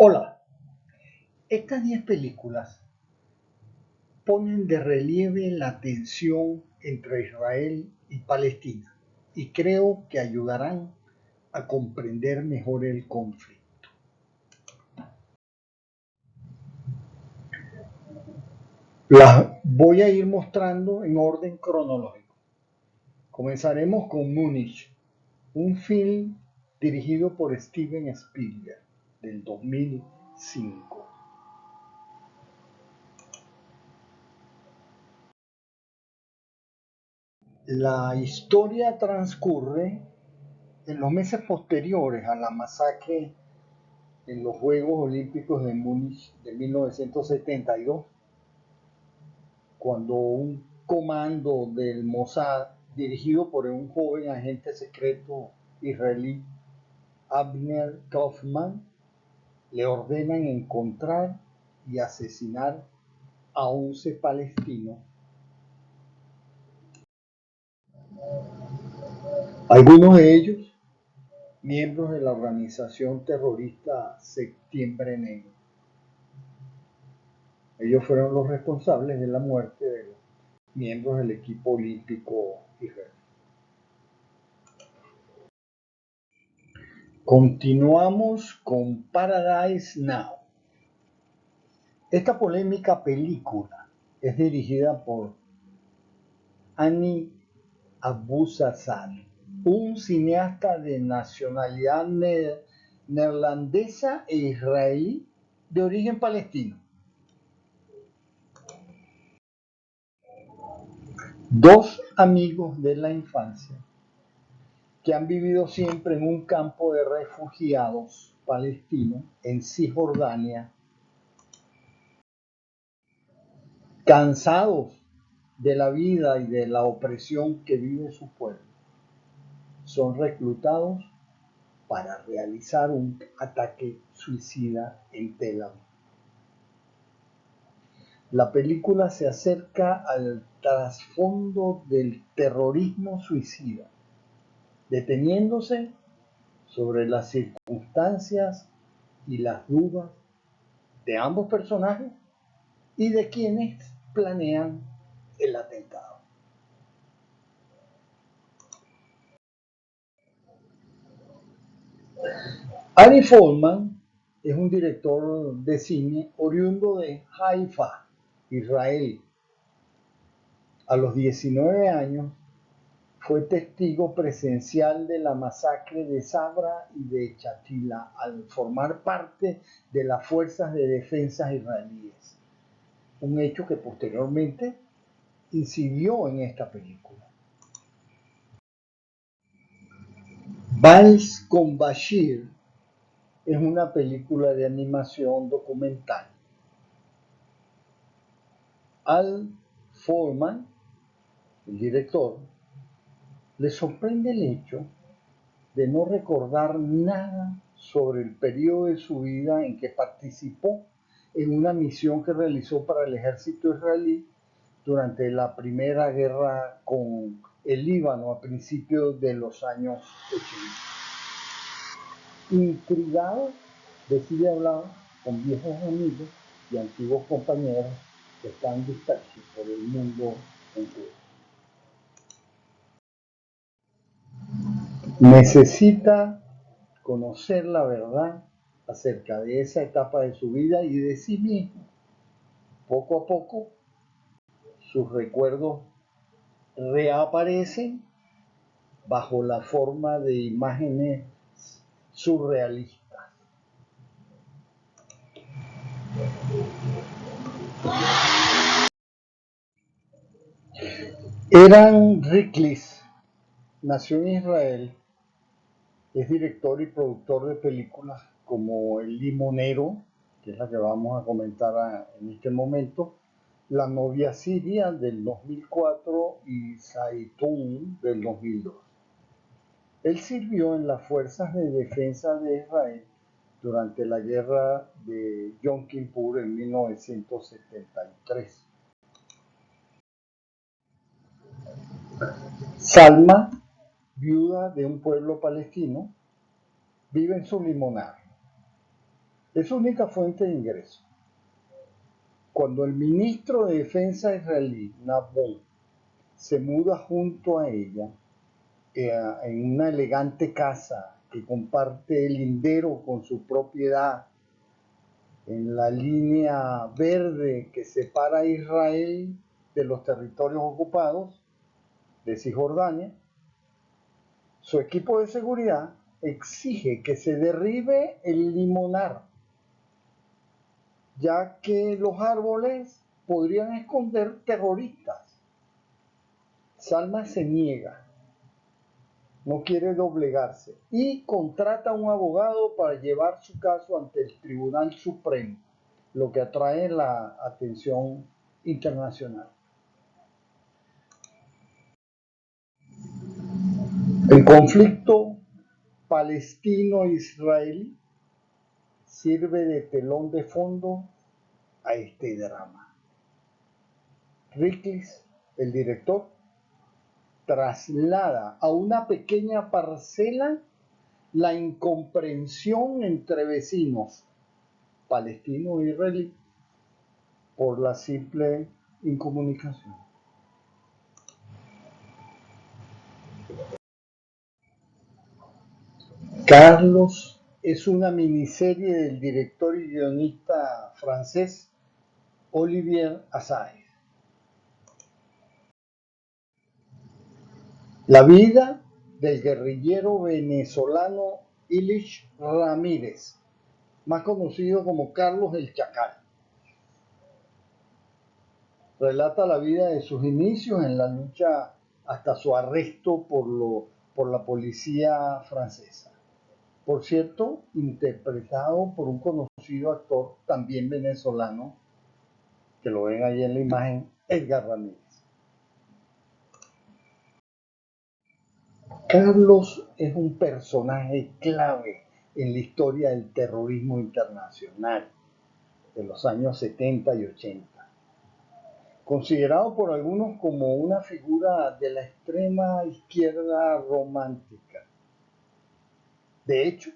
Hola, estas 10 películas ponen de relieve la tensión entre Israel y Palestina y creo que ayudarán a comprender mejor el conflicto. Las voy a ir mostrando en orden cronológico. Comenzaremos con Múnich, un film dirigido por Steven Spielberg del 2005. La historia transcurre en los meses posteriores a la masacre en los Juegos Olímpicos de Múnich de 1972, cuando un comando del Mossad, dirigido por un joven agente secreto israelí, Abner Kaufman, le ordenan encontrar y asesinar a 11 palestinos. Algunos de ellos miembros de la organización terrorista Septiembre Negro. Ellos fueron los responsables de la muerte de los miembros del equipo olímpico israelí. Continuamos con Paradise Now. Esta polémica película es dirigida por Hani Abuzarsal, un cineasta de nacionalidad neerlandesa e israelí de origen palestino. Dos amigos de la infancia que han vivido siempre en un campo de refugiados palestinos en Cisjordania, cansados de la vida y de la opresión que vive su pueblo, son reclutados para realizar un ataque suicida en Tel Aviv. La película se acerca al trasfondo del terrorismo suicida, deteniéndose sobre las circunstancias y las dudas de ambos personajes y de quienes planean el atentado. Ari Folman es un director de cine oriundo de Haifa, Israel. A los 19 años fue testigo presencial de la masacre de Sabra y de Shatila al formar parte de las fuerzas de defensa israelíes, un hecho que posteriormente incidió en esta película. Vals con Bashir es una película de animación documental. Al Folman, el director, le sorprende el hecho de no recordar nada sobre el periodo de su vida en que participó en una misión que realizó para el ejército israelí durante la primera guerra con el Líbano a principios de los años 80. Intrigado, decide hablar con viejos amigos y antiguos compañeros que están dispersos por el mundo entero. Necesita conocer la verdad acerca de esa etapa de su vida y de sí mismo. Poco a poco, sus recuerdos reaparecen bajo la forma de imágenes surrealistas. Eran Riklis nació en Israel, es director y productor de películas como El Limonero, que es la que vamos a comentar en este momento, La novia siria del 2004 y Zaitun del 2002. Él sirvió en las fuerzas de defensa de Israel durante la guerra de Yom Kippur en 1973. Salma, viuda de un pueblo palestino, vive en su limonar. Es su única fuente de ingreso. Cuando el ministro de Defensa israelí, Nabon, se muda junto a ella en una elegante casa que comparte el lindero con su propiedad en la línea verde que separa a Israel de los territorios ocupados de Cisjordania, su equipo de seguridad exige que se derribe el limonar, ya que los árboles podrían esconder terroristas. Salma se niega, no quiere doblegarse y contrata a un abogado para llevar su caso ante el Tribunal Supremo, lo que atrae la atención internacional. El conflicto palestino-israelí sirve de telón de fondo a este drama. Riklis, el director, traslada a una pequeña parcela la incomprensión entre vecinos palestinos e israelíes por la simple incomunicación. Carlos es una miniserie del director y guionista francés Olivier Assayas. La vida del guerrillero venezolano Ilich Ramírez, más conocido como Carlos el Chacal. Relata la vida de sus inicios en la lucha hasta su arresto por la policía francesa. Por cierto, interpretado por un conocido actor también venezolano, que lo ven ahí en la imagen, Edgar Ramírez. Carlos es un personaje clave en la historia del terrorismo internacional de los años 70 y 80. Considerado por algunos como una figura de la extrema izquierda romántica. De hecho,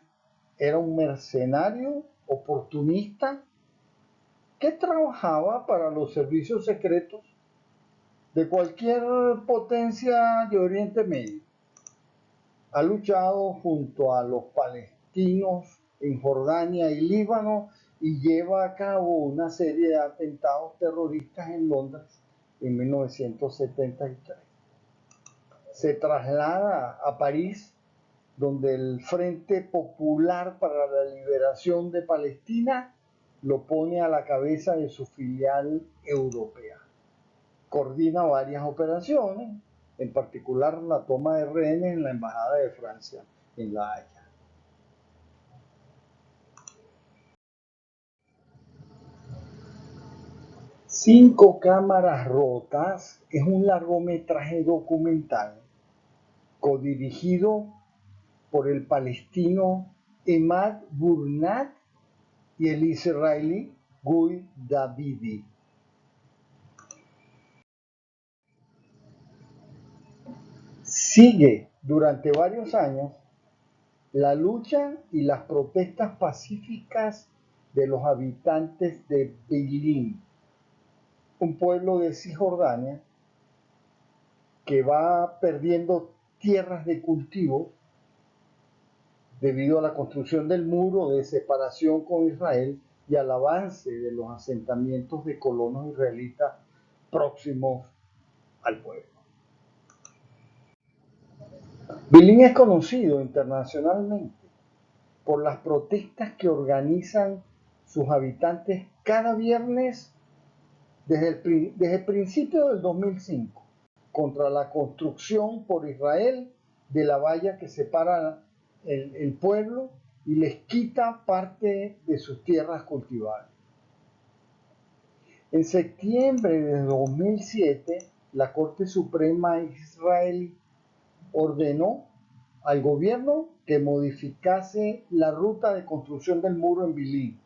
era un mercenario oportunista que trabajaba para los servicios secretos de cualquier potencia de Oriente Medio. Ha luchado junto a los palestinos en Jordania y Líbano y lleva a cabo una serie de atentados terroristas en Londres en 1973. Se traslada a París, donde el Frente Popular para la Liberación de Palestina lo pone a la cabeza de su filial europea. Coordina varias operaciones, en particular la toma de rehenes en la Embajada de Francia en La Haya. Cinco cámaras rotas es un largometraje documental codirigido por el palestino Emad Burnat y el israelí Guy Davidi. Sigue durante varios años la lucha y las protestas pacíficas de los habitantes de Bilin, un pueblo de Cisjordania que va perdiendo tierras de cultivo debido a la construcción del muro de separación con Israel y al avance de los asentamientos de colonos israelitas próximos al pueblo. Bilin es conocido internacionalmente por las protestas que organizan sus habitantes cada viernes desde el principio del 2005 contra la construcción por Israel de la valla que separa el pueblo y les quita parte de sus tierras cultivables. En septiembre de 2007, la Corte Suprema israelí ordenó al gobierno que modificase la ruta de construcción del muro en Bilin,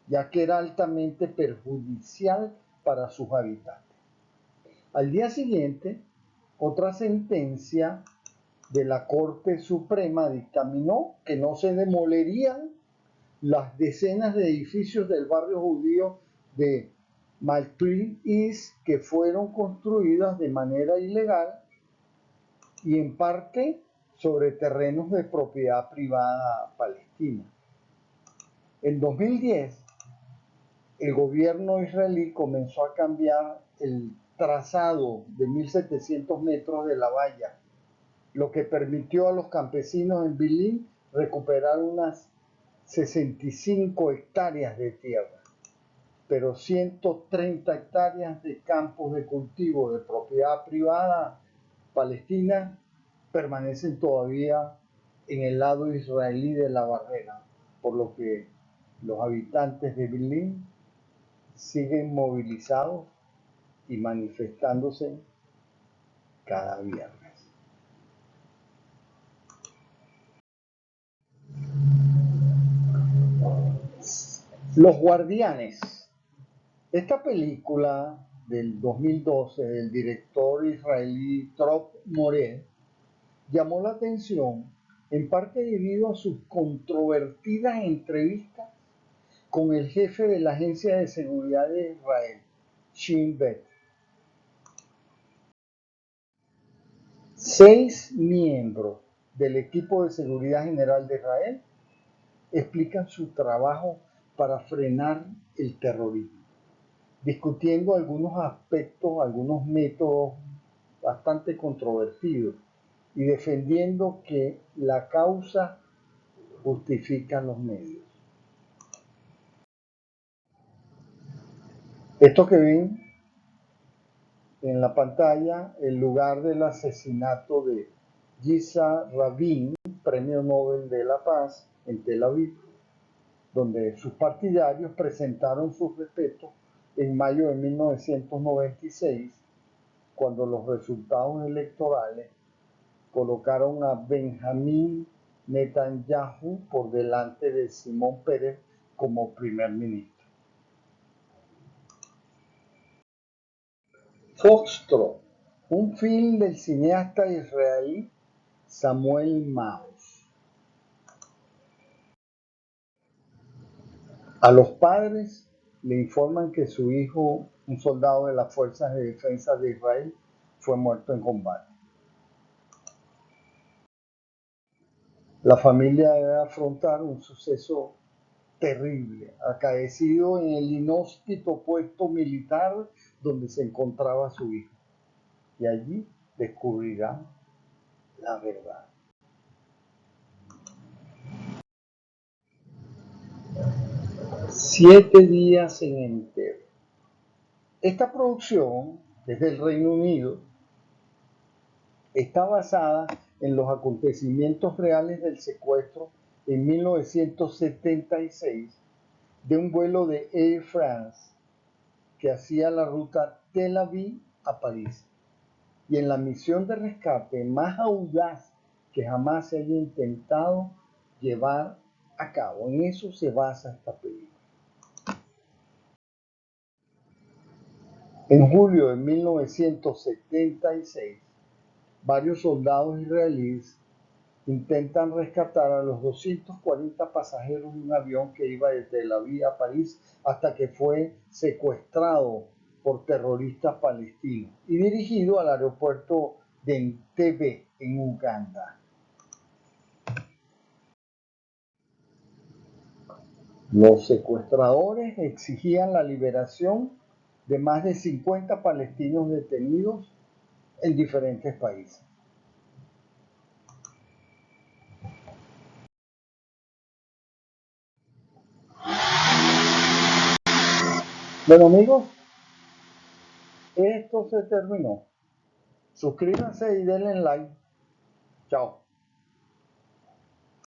ya que era altamente perjudicial para sus habitantes. Al día siguiente, otra sentencia de la Corte Suprema dictaminó que no se demolerían las decenas de edificios del barrio judío de Maltreat East que fueron construidas de manera ilegal y en parte sobre terrenos de propiedad privada palestina. En 2010, el gobierno israelí comenzó a cambiar el trazado de 1.700 metros de la valla, lo que permitió a los campesinos en Bilín recuperar unas 65 hectáreas de tierra, pero 130 hectáreas de campos de cultivo de propiedad privada palestina permanecen todavía en el lado israelí de la barrera, por lo que los habitantes de Bilín siguen movilizados y manifestándose cada viernes. Los Guardianes. Esta película del 2012 del director israelí Trop Moré llamó la atención en parte debido a sus controvertidas entrevistas con el jefe de la Agencia de Seguridad de Israel, Shin Bet. 6 miembros del equipo de seguridad general de Israel explican su trabajo para frenar el terrorismo, discutiendo algunos aspectos, algunos métodos bastante controvertidos y defendiendo que la causa justifica los medios. Esto que ven en la pantalla, el lugar del asesinato de Yitzhak Rabin, Premio Nobel de la Paz, en Tel Aviv, donde sus partidarios presentaron sus respetos en mayo de 1996, cuando los resultados electorales colocaron a Benjamín Netanyahu por delante de Simón Pérez como primer ministro. Foxtrot, un film del cineasta israelí Samuel Maoz. A los padres le informan que su hijo, un soldado de las Fuerzas de Defensa de Israel, fue muerto en combate. La familia debe afrontar un suceso terrible, acaecido en el inhóspito puesto militar donde se encontraba su hijo. Y allí descubrirá la verdad. Siete días en entero. Esta producción, desde el Reino Unido, está basada en los acontecimientos reales del secuestro en 1976 de un vuelo de Air France que hacía la ruta Tel Aviv a París, y en la misión de rescate más audaz que jamás se haya intentado llevar a cabo. En eso se basa esta película. En julio de 1976, varios soldados israelíes intentan rescatar a los 240 pasajeros de un avión que iba de Tel Aviv a París hasta que fue secuestrado por terroristas palestinos y dirigido al aeropuerto de Entebbe, en Uganda. Los secuestradores exigían la liberación de más de 50 palestinos detenidos en diferentes países. Bueno, amigos, esto se terminó. Suscríbanse y denle like. Chao.